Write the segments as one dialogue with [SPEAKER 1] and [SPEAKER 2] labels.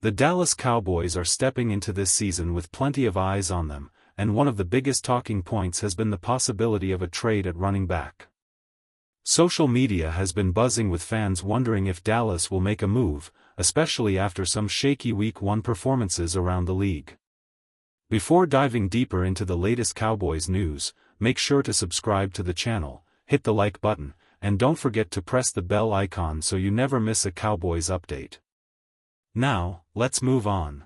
[SPEAKER 1] The Dallas Cowboys are stepping into this season with plenty of eyes on them, and one of the biggest talking points has been the possibility of a trade at running back. Social media has been buzzing with fans wondering if Dallas will make a move, especially after some shaky Week 1 performances around the league. Before diving deeper into the latest Cowboys news, make sure to subscribe to the channel, hit the like button, and don't forget to press the bell icon so you never miss a Cowboys update. Now, let's move on.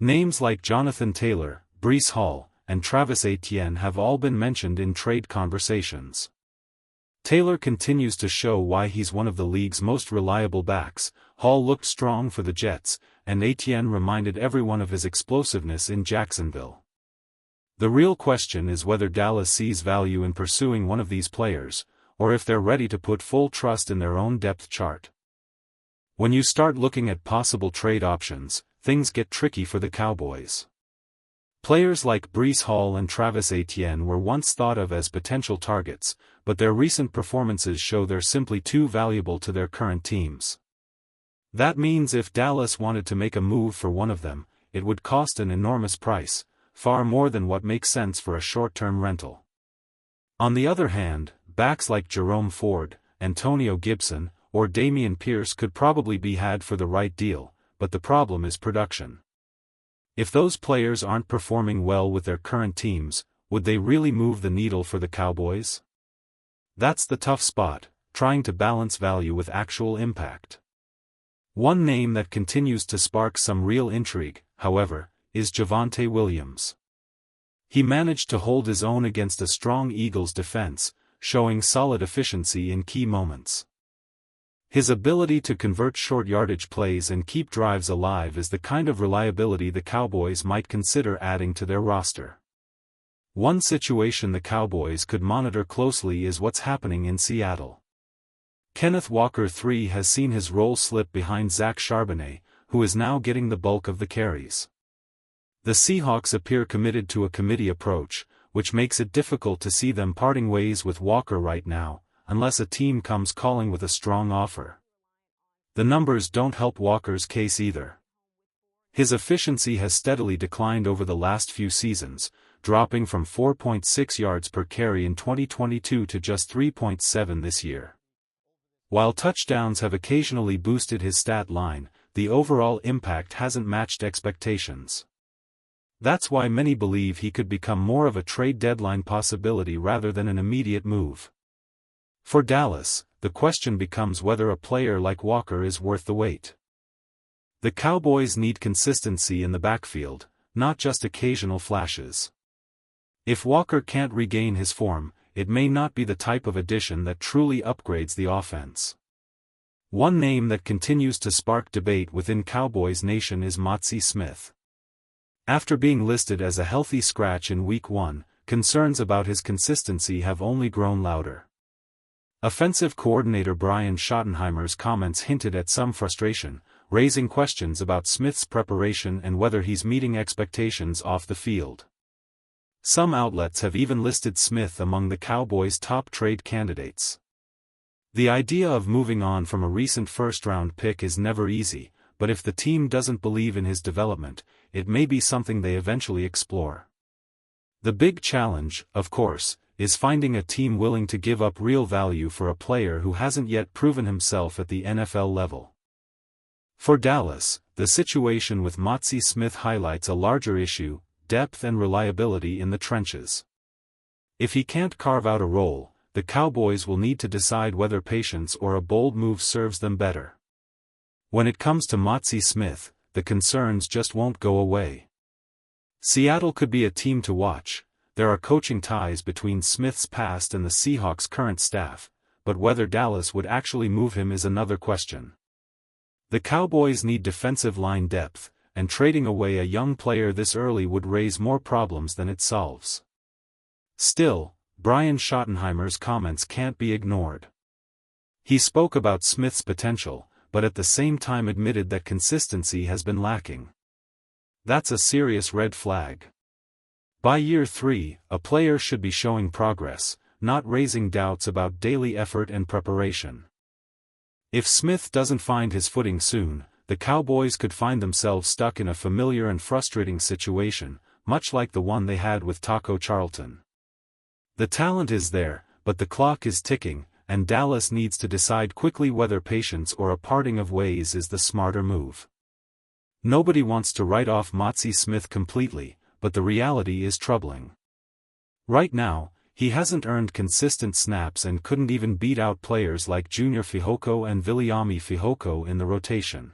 [SPEAKER 1] Names like Jonathan Taylor, Breece Hall, and Travis Etienne have all been mentioned in trade conversations. Taylor continues to show why he's one of the league's most reliable backs. Hall looked strong for the Jets, and Etienne reminded everyone of his explosiveness in Jacksonville. The real question is whether Dallas sees value in pursuing one of these players, or if they're ready to put full trust in their own depth chart. When you start looking at possible trade options, things get tricky for the Cowboys. Players like Breece Hall and Travis Etienne were once thought of as potential targets, but their recent performances show they're simply too valuable to their current teams. That means if Dallas wanted to make a move for one of them, it would cost an enormous price, far more than what makes sense for a short-term rental. On the other hand, backs like Jerome Ford, Antonio Gibson, or Dameon Pierce could probably be had for the right deal, but the problem is production. If those players aren't performing well with their current teams, would they really move the needle for the Cowboys? That's the tough spot, trying to balance value with actual impact. One name that continues to spark some real intrigue, however, is Javonte Williams. He managed to hold his own against a strong Eagles defense, showing solid efficiency in key moments. His ability to convert short yardage plays and keep drives alive is the kind of reliability the Cowboys might consider adding to their roster. One situation the Cowboys could monitor closely is what's happening in Seattle. Kenneth Walker III has seen his role slip behind Zach Charbonnet, who is now getting the bulk of the carries. The Seahawks appear committed to a committee approach, which makes it difficult to see them parting ways with Walker right now, unless a team comes calling with a strong offer. The numbers don't help Walker's case either. His efficiency has steadily declined over the last few seasons, dropping from 4.6 yards per carry in 2022 to just 3.7 this year. While touchdowns have occasionally boosted his stat line, the overall impact hasn't matched expectations. That's why many believe he could become more of a trade deadline possibility rather than an immediate move. For Dallas, the question becomes whether a player like Walker is worth the wait. The Cowboys need consistency in the backfield, not just occasional flashes. If Walker can't regain his form, it may not be the type of addition that truly upgrades the offense. One name that continues to spark debate within Cowboys Nation is Mazi Smith. After being listed as a healthy scratch in Week 1, concerns about his consistency have only grown louder. Offensive coordinator Brian Schottenheimer's comments hinted at some frustration, raising questions about Smith's preparation and whether he's meeting expectations off the field. Some outlets have even listed Smith among the Cowboys' top trade candidates. The idea of moving on from a recent first-round pick is never easy, but if the team doesn't believe in his development, it may be something they eventually explore. The big challenge, of course, is finding a team willing to give up real value for a player who hasn't yet proven himself at the NFL level. For Dallas, the situation with Mazi Smith highlights a larger issue: depth and reliability in the trenches. If he can't carve out a role, the Cowboys will need to decide whether patience or a bold move serves them better. When it comes to Mazi Smith, the concerns just won't go away. Seattle could be a team to watch. There are coaching ties between Smith's past and the Seahawks' current staff, but whether Dallas would actually move him is another question. The Cowboys need defensive line depth, and trading away a young player this early would raise more problems than it solves. Still, Brian Schottenheimer's comments can't be ignored. He spoke about Smith's potential, but at the same time admitted that consistency has been lacking. That's a serious red flag. By year 3, a player should be showing progress, not raising doubts about daily effort and preparation. If Smith doesn't find his footing soon, the Cowboys could find themselves stuck in a familiar and frustrating situation, much like the one they had with Taco Charlton. The talent is there, but the clock is ticking, and Dallas needs to decide quickly whether patience or a parting of ways is the smarter move. Nobody wants to write off Mazi Smith completely, but the reality is troubling. Right now, he hasn't earned consistent snaps and couldn't even beat out players like Junior Fehoko and Viliami Fehoko in the rotation.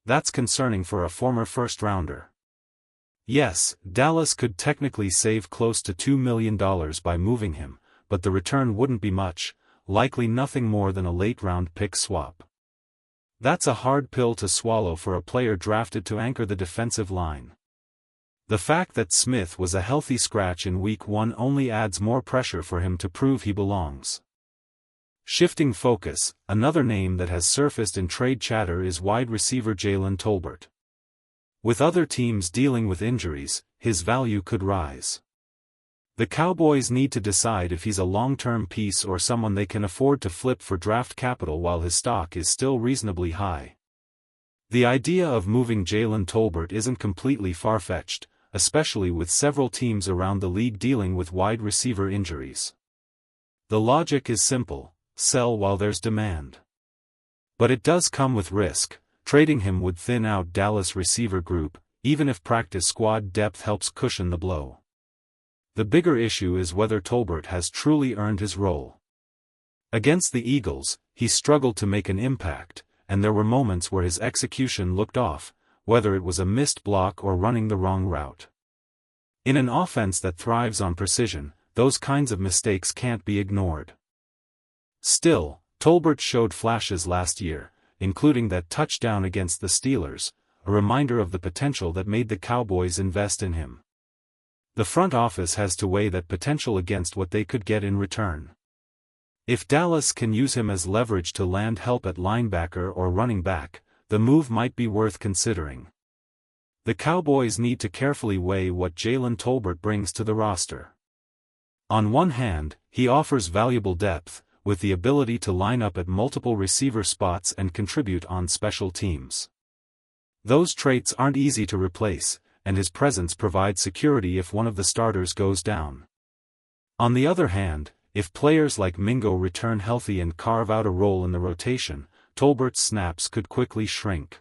[SPEAKER 1] That's concerning for a former first-rounder. Yes, Dallas could technically save close to $2 million by moving him, but the return wouldn't be much, likely nothing more than a late-round pick swap. That's a hard pill to swallow for a player drafted to anchor the defensive line. The fact that Smith was a healthy scratch in Week 1 only adds more pressure for him to prove he belongs. Shifting focus, another name that has surfaced in trade chatter is wide receiver Jalen Tolbert. With other teams dealing with injuries, his value could rise. The Cowboys need to decide if he's a long-term piece or someone they can afford to flip for draft capital while his stock is still reasonably high. The idea of moving Jalen Tolbert isn't completely far-fetched, especially with several teams around the league dealing with wide receiver injuries. The logic is simple: sell while there's demand. But it does come with risk. Trading him would thin out Dallas' receiver group, even if practice squad depth helps cushion the blow. The bigger issue is whether Tolbert has truly earned his role. Against the Eagles, he struggled to make an impact, and there were moments where his execution looked off, whether it was a missed block or running the wrong route. In an offense that thrives on precision, those kinds of mistakes can't be ignored. Still, Tolbert showed flashes last year, including that touchdown against the Steelers, a reminder of the potential that made the Cowboys invest in him. The front office has to weigh that potential against what they could get in return. If Dallas can use him as leverage to land help at linebacker or running back, the move might be worth considering. The Cowboys need to carefully weigh what Jalen Tolbert brings to the roster. On one hand, he offers valuable depth, with the ability to line up at multiple receiver spots and contribute on special teams. Those traits aren't easy to replace, and his presence provides security if one of the starters goes down. On the other hand, if players like Mingo return healthy and carve out a role in the rotation, Tolbert's snaps could quickly shrink.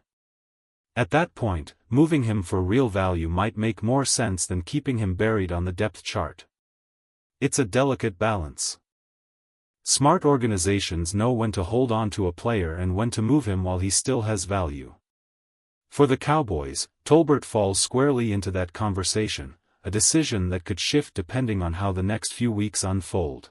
[SPEAKER 1] At that point, moving him for real value might make more sense than keeping him buried on the depth chart. It's a delicate balance. Smart organizations know when to hold on to a player and when to move him while he still has value. For the Cowboys, Tolbert falls squarely into that conversation, a decision that could shift depending on how the next few weeks unfold.